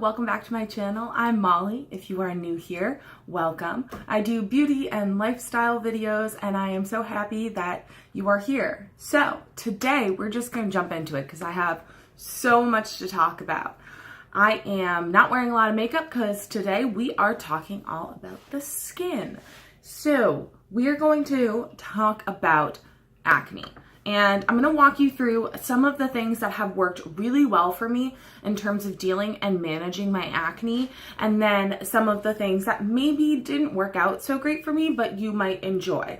welcome back to my channel. I'm Molly. If you are new here, welcome. I do beauty and lifestyle videos and I am so happy that you are here. So today we're just going to jump into it because I have so much to talk about. I am not wearing a lot of makeup because today we are talking all about the skin. So we are going to talk about acne. And I'm going to walk you through some of the things that have worked really well for me in terms of dealing and managing my acne, and then some of the things that maybe didn't work out so great for me, but you might enjoy.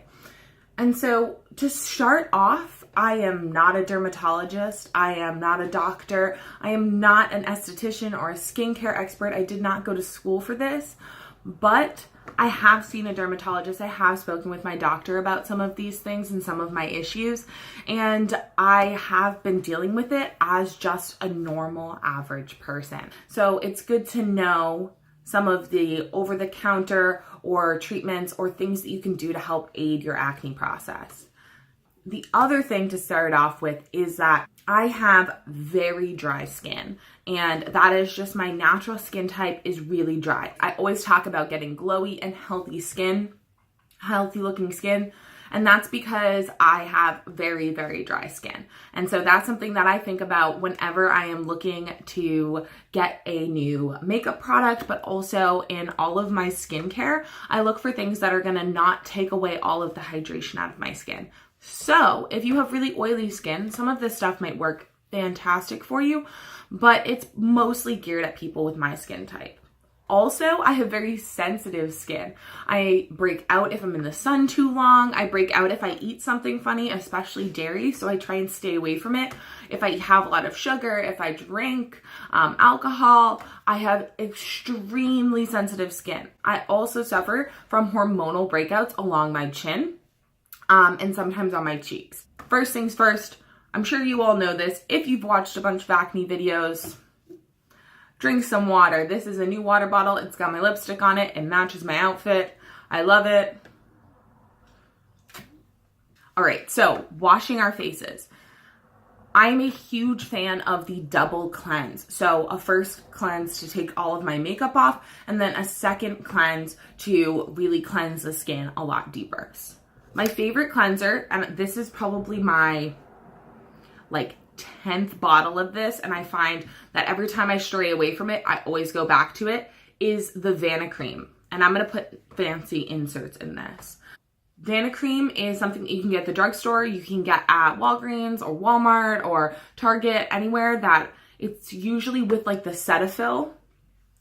And so to start off, I am not a dermatologist. I am not a doctor. I am not an esthetician or a skincare expert. I did not go to school for this, but I have seen a dermatologist. I have spoken with my doctor about some of these things and some of my issues, and I have been dealing with it as just a normal average person. So it's good to know some of the over-the-counter or treatments or things that you can do to help aid your acne process. The other thing to start off with is that I have very dry skin, and that is just my natural skin type is really dry. I always talk about getting glowy and healthy skin, healthy looking skin, and that's because I have very, very dry skin. And so that's something that I think about whenever I am looking to get a new makeup product, but also in all of my skincare, I look for things that are gonna not take away all of the hydration out of my skin. So if you have really oily skin, some of this stuff might work fantastic for you, but it's mostly geared at people with my skin type. Also, I have very sensitive skin. I break out if I'm in the sun too long. I break out if I eat something funny, especially dairy, so I try and stay away from it. If I have a lot of sugar, if I drink alcohol, I have extremely sensitive skin. I also suffer from hormonal breakouts along my chin. And sometimes on my cheeks. First things first, I'm sure you all know this. If you've watched a bunch of acne videos, drink some water. This is a new water bottle. It's got my lipstick on it. It matches my outfit. I love it. All right, so washing our faces. I'm a huge fan of the double cleanse. So a first cleanse to take all of my makeup off, and then a second cleanse to really cleanse the skin a lot deeper. My favorite cleanser, and this is probably my 10th bottle of this, and I find that every time I stray away from it, I always go back to it, is the Vanicream. And I'm going to put fancy inserts in this. Vanicream is something that you can get at the drugstore, you can get at Walgreens or Walmart or Target, anywhere that it's usually with the Cetaphil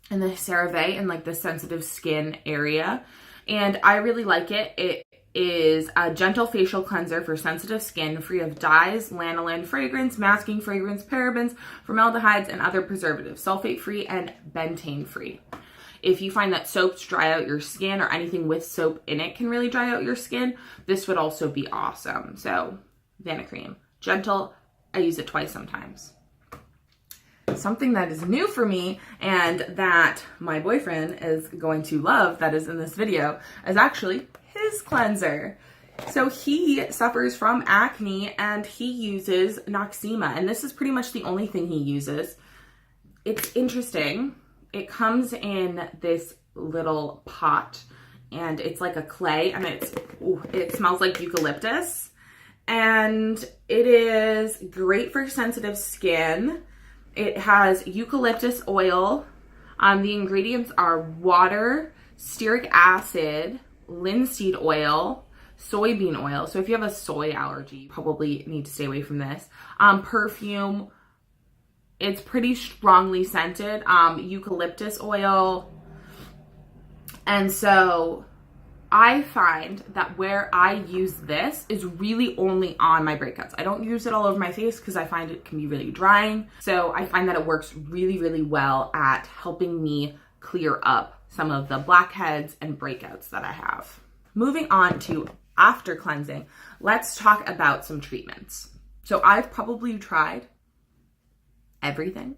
and the CeraVe and the sensitive skin area. And I really like it. It is a gentle facial cleanser for sensitive skin, free of dyes, lanolin, fragrance, masking fragrance, parabens, formaldehydes, and other preservatives, sulfate-free and bentane-free. If you find that soaps dry out your skin, or anything with soap in it can really dry out your skin, this would also be awesome. So, Vanicream. Gentle, I use it twice sometimes. Something that is new for me and that my boyfriend is going to love that is in this video is actually his cleanser. So he suffers from acne and he uses Noxzema, and this is pretty much the only thing he uses. It's interesting. It comes in this little pot and it's like a clay, and it smells like eucalyptus, and it is great for sensitive skin. It has eucalyptus oil. The ingredients are water, stearic acid, linseed oil, soybean oil. So if you have a soy allergy, you probably need to stay away from this. Perfume. It's pretty strongly scented. Eucalyptus oil. And so I find that where I use this is really only on my breakouts. I don't use it all over my face because I find it can be really drying. So I find that it works really, really well at helping me clear up some of the blackheads and breakouts that I have. Moving on to after cleansing, let's talk about some treatments. So I've probably tried everything.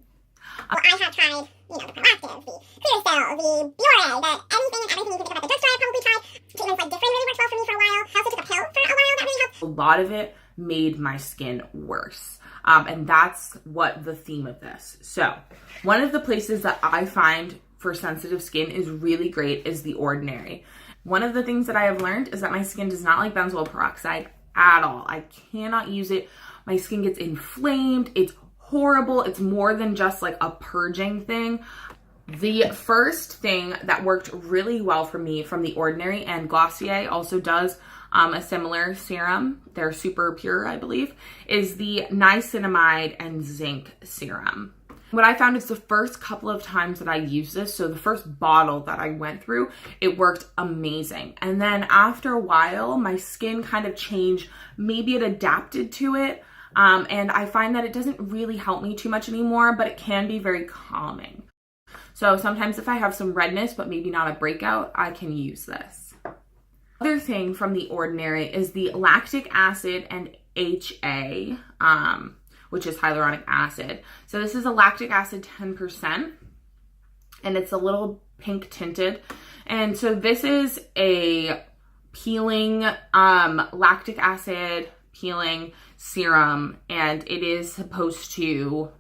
Well, I have tried, the Prolactin, the Clearasil, the Biore, anything and everything you can think about. The drugstore I probably tried. Treatments like Differin really worked well for me for a while. I also took a pill for a while that really helped. A lot of it made my skin worse. And that's what the theme of this. So one of the places that I find for sensitive skin is really great is The Ordinary. One of the things that I have learned is that my skin does not like benzoyl peroxide at all. I cannot use it. My skin gets inflamed. It's horrible. It's more than just like a purging thing. The first thing that worked really well for me from The Ordinary, and Glossier also does a similar serum, they're super pure, I believe, is the niacinamide and zinc serum. What I found is the first couple of times that I used this, so the first bottle that I went through, it worked amazing. And then after a while, my skin kind of changed. Maybe it adapted to it. And I find that it doesn't really help me too much anymore, but it can be very calming. So sometimes if I have some redness, but maybe not a breakout, I can use this. Other thing from The Ordinary is the lactic acid and HA, which is hyaluronic acid. So this is a lactic acid 10%, and it's a little pink tinted. And so this is a peeling, lactic acid peeling serum, and it is supposed to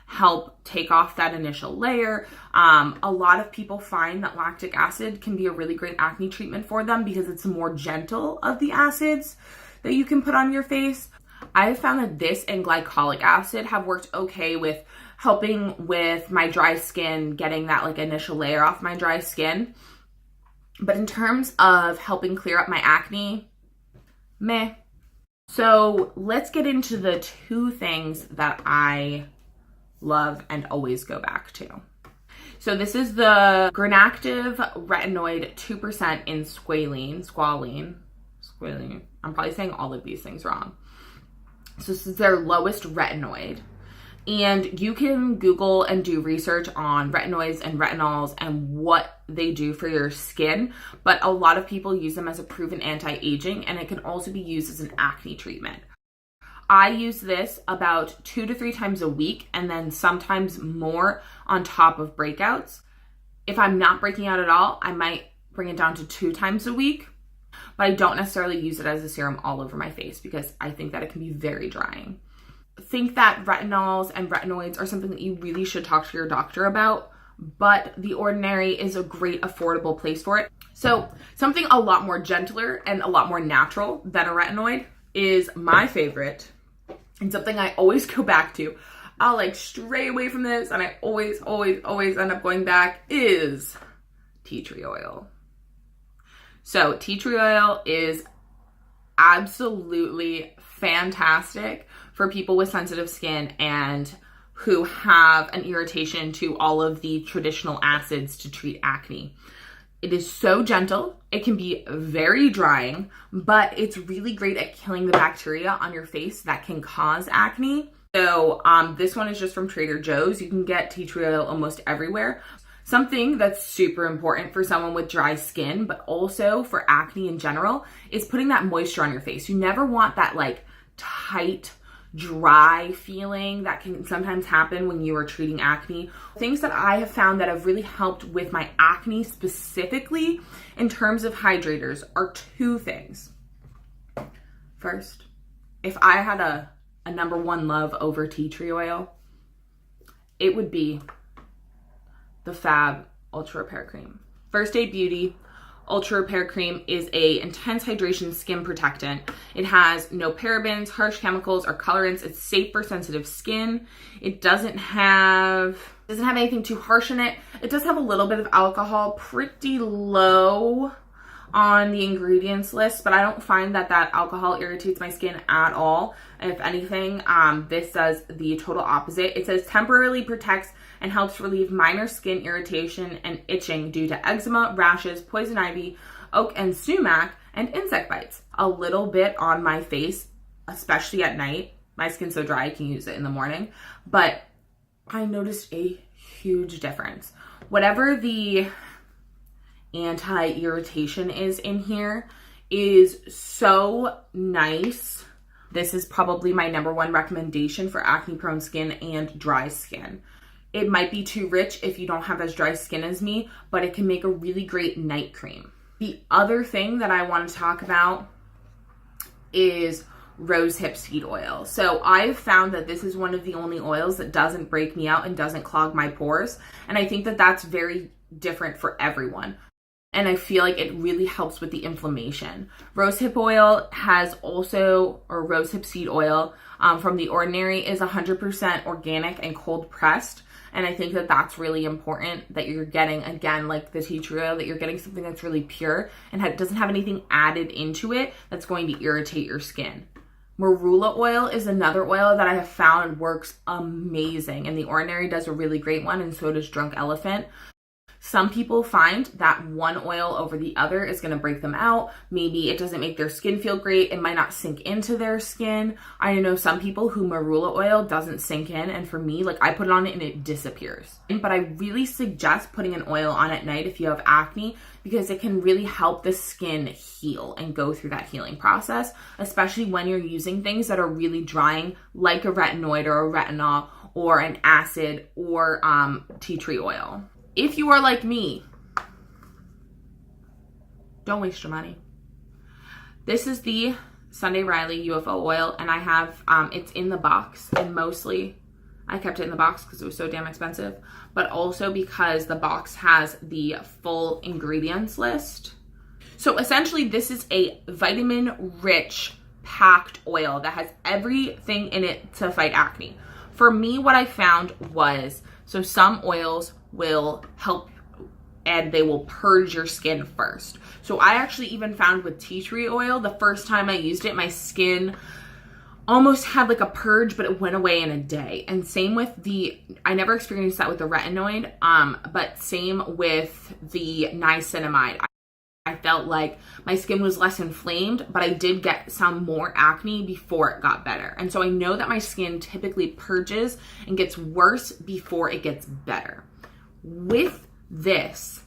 help take off that initial layer. A lot of people find that lactic acid can be a really great acne treatment for them because it's more gentle of the acids that you can put on your face. I have found that this and glycolic acid have worked okay with helping with my dry skin, getting that like initial layer off my dry skin. But in terms of helping clear up my acne, meh. So let's get into the two things that I love and always go back to. So this is the Granactive Retinoid 2% in squalene. I'm probably saying all of these things wrong. So this is their lowest retinoid. And you can Google and do research on retinoids and retinols and what they do for your skin. But a lot of people use them as a proven anti-aging, and it can also be used as an acne treatment. I use this about 2 to 3 times a week, and then sometimes more on top of breakouts. If I'm not breaking out at all, I might bring it down to 2 times a week, but I don't necessarily use it as a serum all over my face because I think that it can be very drying. Think that retinols and retinoids are something that you really should talk to your doctor about, but The Ordinary is a great affordable place for it. So something a lot more gentler and a lot more natural than a retinoid is my favorite, and something I always go back to. I'll like stray away from this, and I always end up going back, is tea tree oil. So tea tree oil is absolutely fantastic for people with sensitive skin and who have an irritation to all of the traditional acids to treat acne. It is so gentle. It can be very drying, but it's really great at killing the bacteria on your face that can cause acne. So this one is just from Trader Joe's. You can get tea tree oil almost everywhere. Something that's super important for someone with dry skin, but also for acne in general, is putting that moisture on your face. You never want that like tight, dry feeling that can sometimes happen when you are treating acne. Things that I have found that have really helped with my acne specifically in terms of hydrators are 2 things. First, if I had a number 1 love over tea tree oil, it would be the FAB Ultra Repair Cream. First Aid Beauty Ultra Repair Cream is a intense hydration skin protectant. It has no parabens, harsh chemicals, or colorants. It's safe for sensitive skin. It doesn't have anything too harsh in it. It does have a little bit of alcohol, pretty low on the ingredients list, but I don't find that alcohol irritates my skin at all. If anything, this does the total opposite. It says temporarily protects and helps relieve minor skin irritation and itching due to eczema, rashes, poison ivy, oak and sumac, and insect bites. A little bit on my face, especially at night. My skin's so dry I can use it in the morning, but I noticed a huge difference. Whatever the anti-irritation is in here is so nice. This is probably my number 1 recommendation for acne-prone skin and dry skin. It might be too rich if you don't have as dry skin as me, but it can make a really great night cream. The other thing that I want to talk about is rosehip seed oil. So I've found that this is one of the only oils that doesn't break me out and doesn't clog my pores. And I think that that's very different for everyone. And I feel like it really helps with the inflammation. Rosehip oil has also, or rosehip seed oil from The Ordinary is 100% organic and cold pressed. And I think that that's really important, that you're getting, again, like the tea tree oil, that you're getting something that's really pure and doesn't have anything added into it that's going to irritate your skin. Marula oil is another oil that I have found works amazing, and The Ordinary does a really great one, and so does Drunk Elephant. Some people find that one oil over the other is going to break them out. Maybe it doesn't make their skin feel great. It might not sink into their skin. I know some people who marula oil doesn't sink in, and for me, like I put it on it and it disappears. But I really suggest putting an oil on at night if you have acne, because it can really help the skin heal and go through that healing process, especially when you're using things that are really drying, like a retinoid or a retinol or an acid or tea tree oil. If you are like me, don't waste your money. This is the Sunday Riley UFO oil, and I have, it's in the box, and mostly I kept it in the box because it was so damn expensive, but also because the box has the full ingredients list. So essentially this is a vitamin-rich packed oil that has everything in it to fight acne. For me, what I found was, so some oils will help and they will purge your skin first. So I actually even found with tea tree oil, the first time I used it, my skin almost had like a purge, but it went away in a day. And same with I never experienced that with the retinoid, but same with the niacinamide. I felt like my skin was less inflamed, but I did get some more acne before it got better. And so I know that my skin typically purges and gets worse before it gets better. With this,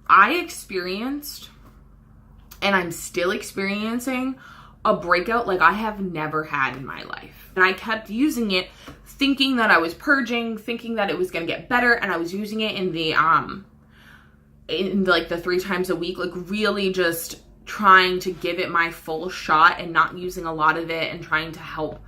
I experienced, and I'm still experiencing, a breakout like I have never had in my life. And I kept using it thinking that I was purging, thinking that it was going to get better, and I was using it in like the 3 times a week, like really just trying to give it my full shot and not using a lot of it and trying to help.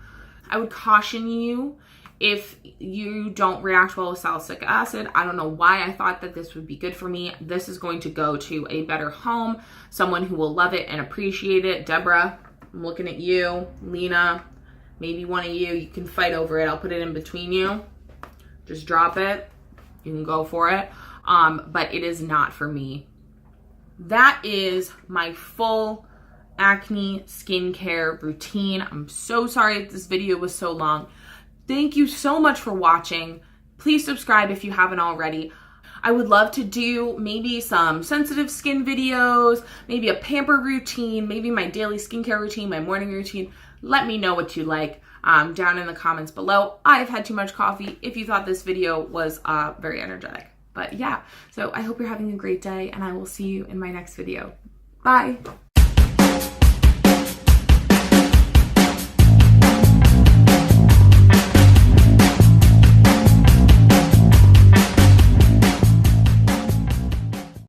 I would caution you, if you don't react well with salicylic acid, I don't know why I thought that this would be good for me. This is going to go to a better home, someone who will love it and appreciate it. Deborah, I'm looking at you. Lena, maybe one of you can fight over it. I'll put it in between you. Just drop it. You can go for it. But it is not for me. That is my full acne skincare routine. I'm so sorry if this video was so long. Thank you so much for watching. Please subscribe if you haven't already. I would love to do maybe some sensitive skin videos, maybe a pamper routine, maybe my daily skincare routine, my morning routine. Let me know what you like down in the comments below. I've had too much coffee if you thought this video was very energetic. But yeah, so I hope you're having a great day, and I will see you in my next video. Bye.